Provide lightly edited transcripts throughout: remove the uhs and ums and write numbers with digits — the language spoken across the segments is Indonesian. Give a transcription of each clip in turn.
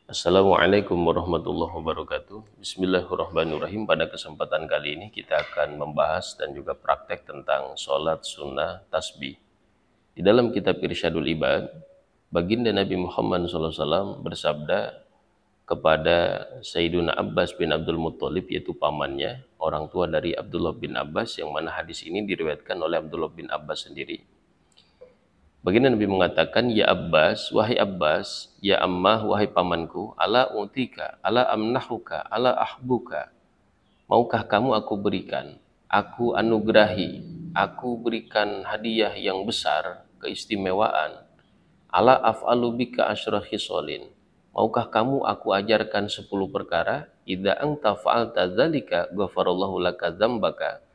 Assalamualaikum warahmatullahi wabarakatuh. Bismillahirrahmanirrahim. Pada kesempatan kali ini kita akan membahas dan juga praktek tentang sholat sunnah tasbih. Di dalam kitab Irsyadul Ibad, baginda Nabi Muhammad SAW bersabda kepada Sayyiduna Abbas bin Abdul Muttalib, yaitu pamannya, orang tua dari Abdullah bin Abbas, yang mana hadis ini diriwayatkan oleh Abdullah bin Abbas sendiri. Baginda Nabi mengatakan, ya Abbas, wahai Abbas, ya Ammah, wahai pamanku, ala utika, ala amnahuka, ala ahbuka. Maukah kamu aku berikan, aku anugerahi, aku berikan hadiah yang besar, keistimewaan. Ala af'alu bika asyra khisalin. Maukah kamu aku ajarkan 10 perkara? Idza anta fa'alta dzalika ghafarallahu laka dzambaka.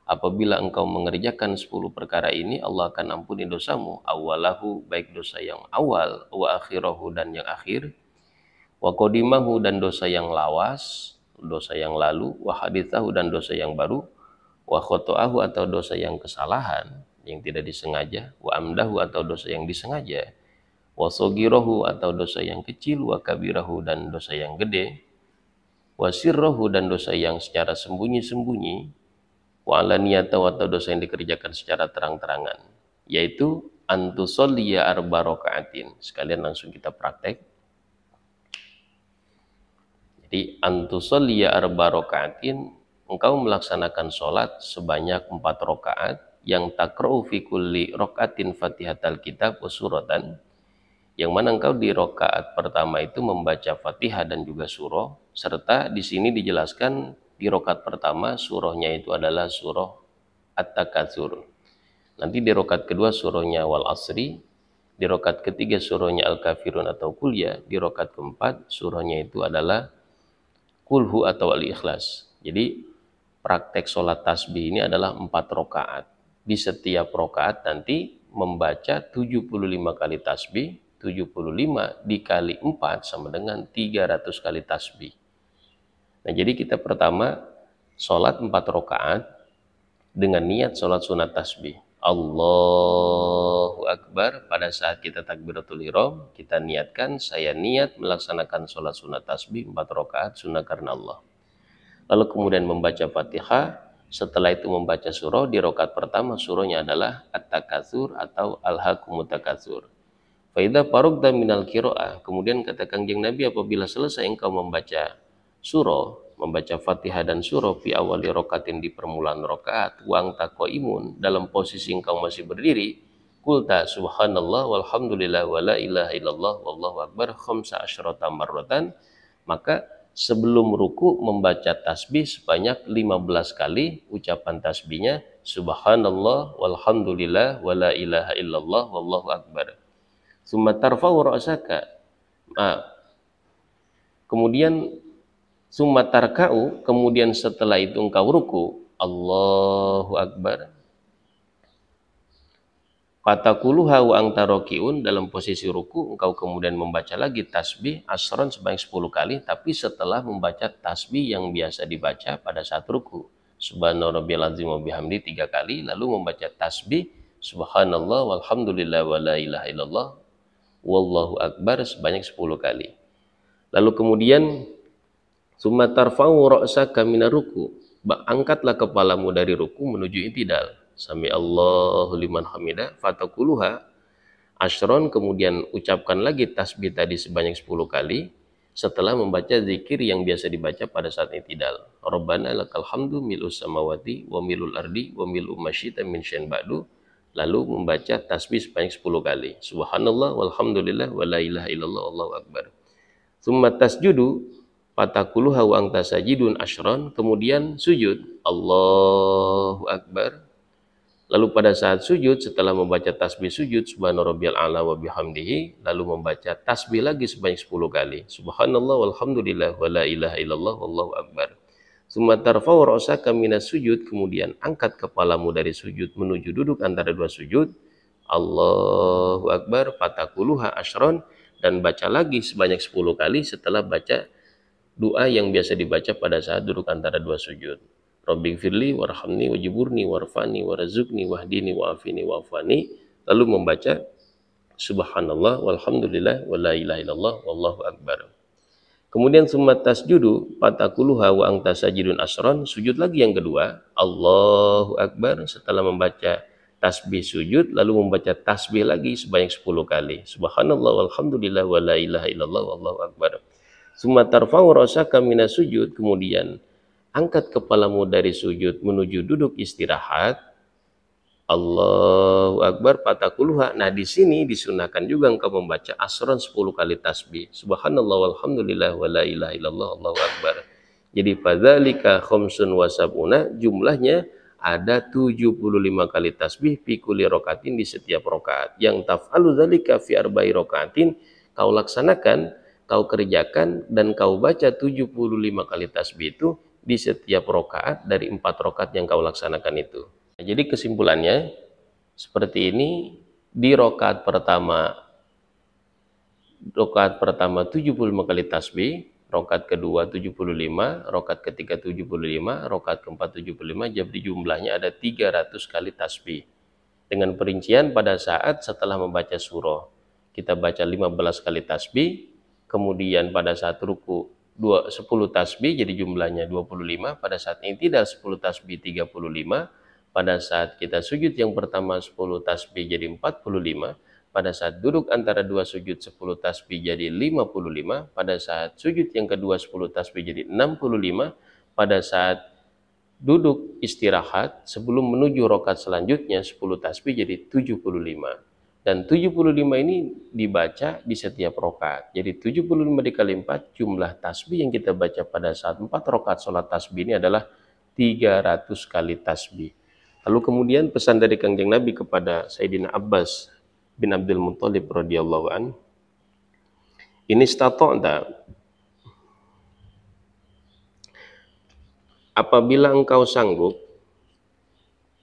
Apabila engkau mengerjakan 10 perkara ini, Allah akan ampuni dosamu, awalahu, baik dosa yang awal, wa akhirahu, dan yang akhir, wa qadimahu, dan dosa yang lawas, dosa yang lalu, wa hadithahu, dan dosa yang baru, wa khoto'ahu, atau dosa yang kesalahan, yang tidak disengaja, wa amdahu, atau dosa yang disengaja, wa sogirahu, atau dosa yang kecil, wa kabirahu, dan dosa yang gede, wa sirrahu, dan dosa yang secara sembunyi-sembunyi, wa alaniyatahu, atau dosa yang dikerjakan secara terang-terangan, yaitu antusolliya arba rakaatin. Sekalian langsung kita praktek. Jadi antusolliya arba rakaatin, engkau melaksanakan sholat sebanyak 4 rakaat yang takra'u fi kulli rakaatin fatihatal kitab wa suratan, yang mana engkau di rakaat pertama itu membaca Fatihah dan juga surah, serta di sini dijelaskan di rakaat pertama surahnya itu adalah surah At-Takatsur. Nanti di rakaat kedua surahnya Wal Asri, di rakaat ketiga surahnya Al-Kafirun atau Qul, di rakaat keempat surahnya itu adalah Qulhu atau Al-Ikhlas. Jadi praktek sholat tasbih ini adalah 4 rakaat. Di setiap rakaat nanti membaca 75 kali tasbih, 75 dikali 4 sama dengan 300 kali tasbih. Nah, jadi kita pertama sholat 4 rakaat dengan niat sholat sunat tasbih. Allahu Akbar. Pada saat kita takbiratul ihram, kita niatkan, saya niat melaksanakan sholat sunat tasbih 4 rakaat sunnah karena Allah. Lalu kemudian membaca Fatihah, setelah itu membaca surah. Di rakaat pertama surahnya adalah At-Takatsur atau Alhaakumut Takatsur. Fa idza faragta minal qiraah, kemudian kata Kangjeng Nabi, apabila selesai engkau membaca surah, membaca Fatihah dan surah, fi awali rakatin, di permulaan rakaat, wa anta qaimun, dalam posisi engkau masih berdiri, qulta subhanallah walhamdulillah wa la ilaha illallah wallahu akbar khamsa asyrata marratan, maka sebelum ruku membaca tasbih sebanyak 15 kali, ucapan tasbihnya subhanallah walhamdulillah wa la ilaha illallah wallahu akbar. Tsumma tarfa'u ra'saka. Kemudian summa tarka'u, kemudian setelah itu engkau ruku, Allahu Akbar. Fatakuluha wa anta raki'un, dalam posisi ruku engkau kemudian membaca lagi tasbih asron sebanyak 10 kali, tapi setelah membaca tasbih yang biasa dibaca pada saat ruku, subhana rabbiyal azim wa bihamdi 3 kali, lalu membaca tasbih subhanallah walhamdulillah wa la ilaha illallah wallahu akbar sebanyak 10 kali. Lalu kemudian summa tarfa'u ra'saka minar ruku, angkatlah kepalamu dari ruku menuju i'tidal. Sami Allahu liman hamidah, fatakuluha asyron, kemudian ucapkan lagi tasbih tadi sebanyak 10 kali setelah membaca zikir yang biasa dibaca pada saat i'tidal. Rabbana lakal hamdu mil'us samawati wa mil'ul ardi wa mil'u masyita min syai'in ba'du. Lalu membaca tasbih sebanyak 10 kali. Subhanallah walhamdulillah wa la ilaha illallah wallahu akbar. Tsumma tasjudu fatakuluha wa anta sajidun asyron, kemudian sujud Allahu Akbar. Lalu pada saat sujud, setelah membaca tasbih sujud subhana rabbiyal a'la wa bihamdihi, lalu membaca tasbih lagi sebanyak 10 kali. Subhanallah walhamdulillah wa la ilaha illallah wallahu akbar. Tsumma tarfa'u ra'saka minas sujud, kemudian angkat kepalamu dari sujud menuju duduk antara dua sujud. Allahu Akbar, fatakuluha asyron, dan baca lagi sebanyak 10 kali setelah baca doa yang biasa dibaca pada saat duduk antara dua sujud. Rabbighfirli warhamni wajiburni warfani warazukni wahdini wa'afini wa'afani. Lalu membaca subhanallah walhamdulillah wa la ilaha illallah wallahu akbar. Kemudian summa tasjudu fatakuluha wa anta sajidun asron, sujud lagi yang kedua, Allahu Akbar, setelah membaca tasbih sujud lalu membaca tasbih lagi sebanyak 10 kali. Subhanallah walhamdulillah wa la ilaha illallah wallahu akbar. Summa tarfa'u ra'saka minas sujud, kemudian angkat kepalamu dari sujud menuju duduk istirahat. Allahu Akbar fatakuluha. Nah, di sini disunahkan juga engkau membaca asron 10 kali tasbih. Subhanallah walhamdulillah wa la ilaha illallah Allahu Akbar. Jadi fadzalika khamsun wa sab'una, jumlahnya ada 75 kali tasbih fi kulli rakatin, di setiap rakaat. Yang taf'alu dzalika fi arba'i rakatin, kau laksanakan, kau kerjakan dan kau baca 75 kali tasbih itu di setiap rakaat dari 4 rakaat yang kau laksanakan itu. Jadi kesimpulannya seperti ini, di rakaat pertama 75 kali tasbih, rakaat kedua 75, rakaat ketiga 75, rakaat keempat 75, jadi jumlahnya ada 300 kali tasbih. Dengan perincian pada saat setelah membaca surah, kita baca 15 kali tasbih, kemudian pada saat ruku 10 tasbih jadi jumlahnya 25, pada saat i'tidal 10 tasbih 35, pada saat kita sujud yang pertama 10 tasbih jadi 45, pada saat duduk antara dua sujud 10 tasbih jadi 55, pada saat sujud yang kedua 10 tasbih jadi 65, pada saat duduk istirahat sebelum menuju rakaat selanjutnya 10 tasbih jadi 75. Dan 75 ini dibaca di setiap rakaat. Jadi 75 dikali 4, jumlah tasbih yang kita baca pada saat 4 rakaat sholat tasbih ini adalah 300 kali tasbih. Lalu kemudian pesan dari Kangjeng Nabi kepada Sayyidina Abbas bin Abdul Muttalib radhiyallahu an, ini stata'ta, apabila engkau sanggup,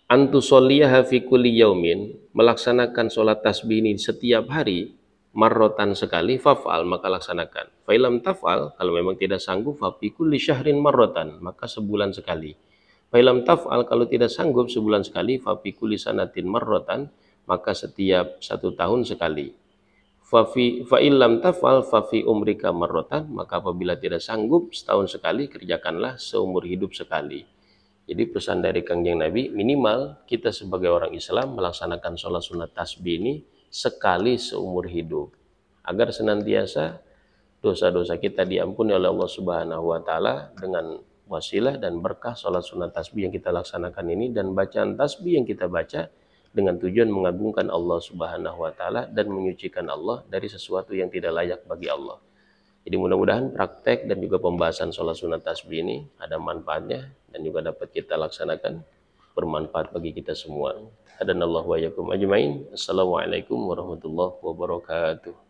antusolliyaha fi kulli yaumin, melaksanakan sholat tasbih ini setiap hari, marrotan sekali, faf'al, maka laksanakan. Fa'ilam taf'al, kalau memang tidak sanggup, fa fi kulli syahrin marrotan, maka sebulan sekali. Fa'ilam taf'al, kalau tidak sanggup sebulan sekali, fa fi kulli sanatin marrotan, maka setiap 1 tahun sekali. Fa'ilam taf'al fa fi umrika marrotan, maka apabila tidak sanggup setahun sekali, kerjakanlah seumur hidup sekali. Jadi pesan dari Kangjeng Nabi, minimal kita sebagai orang Islam melaksanakan sholat sunat tasbih ini sekali seumur hidup, agar senantiasa dosa-dosa kita diampuni oleh Allah Subhanahu wa Ta'ala dengan wasilah dan berkah sholat sunat tasbih yang kita laksanakan ini, dan bacaan tasbih yang kita baca dengan tujuan mengagungkan Allah Subhanahu wa Ta'ala dan menyucikan Allah dari sesuatu yang tidak layak bagi Allah. Jadi mudah-mudahan praktek dan juga pembahasan sholat sunat tasbih ini ada manfaatnya dan juga dapat kita laksanakan, bermanfaat bagi kita semua. Hadanallahu wa iyyakum ajmain. Assalamualaikum warahmatullahi wabarakatuh.